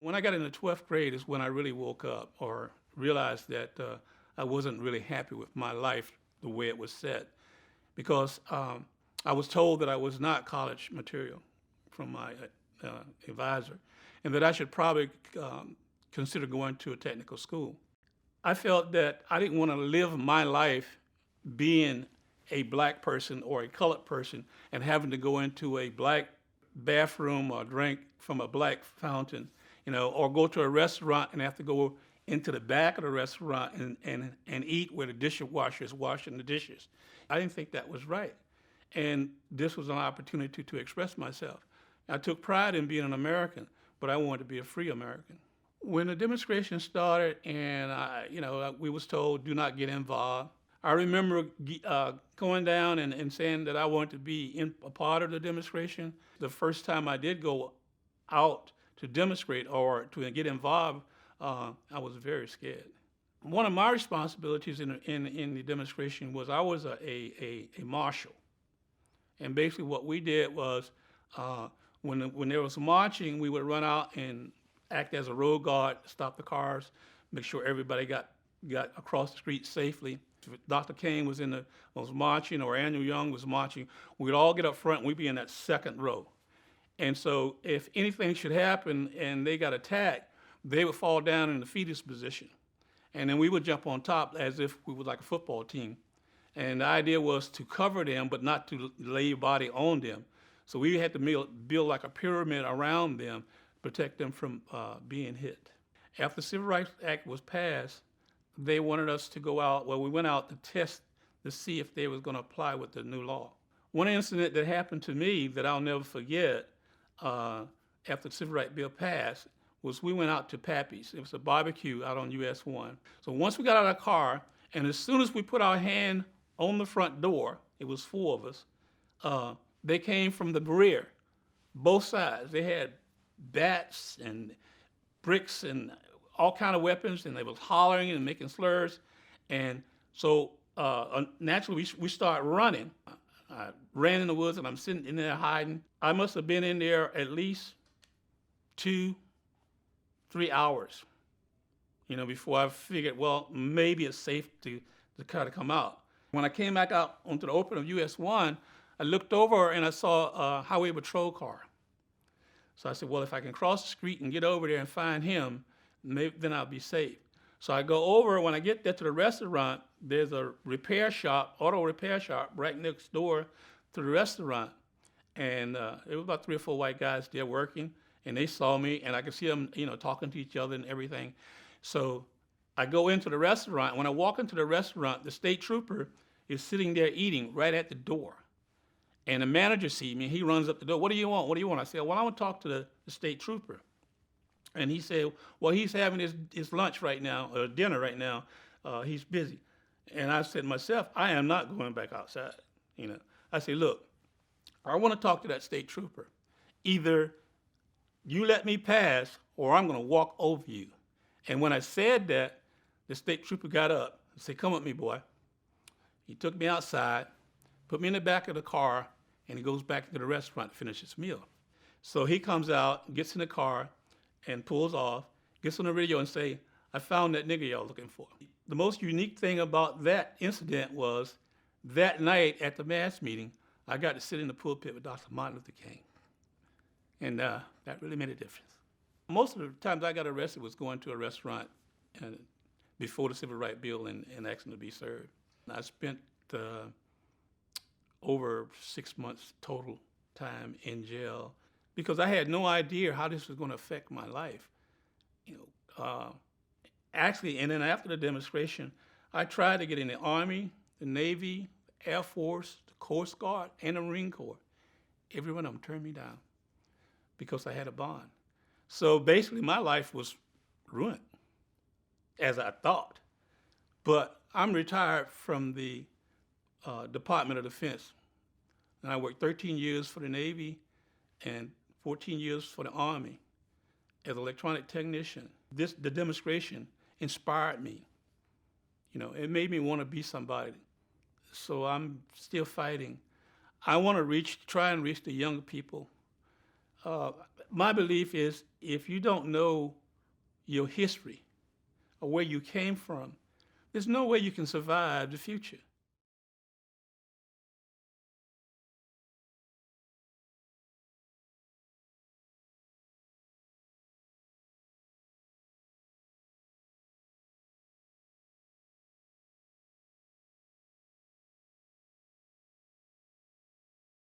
When I got into 12th grade is when I really woke up or realized that I wasn't really happy with my life the way it was set, because I was told that I was not college material from my advisor, and that I should probably consider going to a technical school. I felt that I didn't want to live my life being a black person or a colored person and having to go into a black bathroom or drink from a black fountain, or go to a restaurant and have to go into the back of the restaurant and eat where the dishwasher is washing the dishes. I didn't think that was right. And this was an opportunity to express myself. I took pride in being an American, but I wanted to be a free American. When the demonstration started and we was told, do not get involved, I remember going down and saying that I wanted to be a part of the demonstration. The first time I did go out to demonstrate or to get involved, I was very scared. One of my responsibilities in the demonstration was I was a marshal. And basically what we did was when there was marching, we would run out and act as a road guard, stop the cars, make sure everybody got across the street safely. If Dr. King was marching or Andrew Young was marching, we'd all get up front and we'd be in that second row. And so if anything should happen and they got attacked, they would fall down in the fetus position. And then we would jump on top as if we were like a football team. And the idea was to cover them, but not to lay your body on them. So we had to build like a pyramid around them, protect them from being hit. After the Civil Rights Act was passed, they wanted us to go out, we went out to test to see if they was gonna apply with the new law. One incident that happened to me that I'll never forget after the Civil Rights Bill passed was we went out to Pappy's. It was a barbecue out on US 1. So once we got out of the car, and as soon as we put our hand on the front door, it was 4 of us, they came from the rear, both sides. They had bats and bricks and all kind of weapons, and they was hollering and making slurs. And so naturally we start running. I ran in the woods and I'm sitting in there hiding. I must have been in there at least 2-3 hours, before I figured, well, maybe it's safe to kind of come out. When I came back out onto the open of US 1, I looked over and I saw a highway patrol car. So I said, well, if I can cross the street and get over there and find him, then I'll be safe. So I go over, when I get there to the restaurant, there's a repair shop, auto repair shop right next door to the restaurant. And it was about 3 or 4 white guys there working, and they saw me, and I could see them, talking to each other and everything. So I go into the restaurant. When I walk into the restaurant, the state trooper is sitting there eating right at the door. And the manager sees me, he runs up the door. What do you want? What do you want? I said, well, I want to talk to the state trooper. And he said, well, he's having his lunch right now, or dinner right now. He's busy. And I said to myself, I am not going back outside. I said, look, I want to talk to that state trooper. Either you let me pass or I'm going to walk over you. And when I said that, the state trooper got up and said, come with me, boy. He took me outside, put me in the back of the car, and he goes back to the restaurant to finish his meal. So he comes out, gets in the car, and pulls off, gets on the radio and say, I found that nigger y'all looking for. The most unique thing about that incident was that night at the mass meeting, I got to sit in the pulpit with Dr. Martin Luther King. And that really made a difference. Most of the times I got arrested was going to a restaurant before the Civil Rights Bill and asking to be served. I spent over 6 months total time in jail because I had no idea how this was going to affect my life. Actually, and then after the demonstration, I tried to get in the Army, the Navy, Air Force, the Coast Guard, and the Marine Corps. Every one of them turned me down because I had a bond. So basically, my life was ruined, as I thought. But I'm retired from the Department of Defense, and I worked 13 years for the Navy and 14 years for the Army as an electronic technician. The demonstration inspired me. It made me want to be somebody. So I'm still fighting. I want to try and reach the young people. my belief is if you don't know your history or where you came from, there's no way you can survive the future.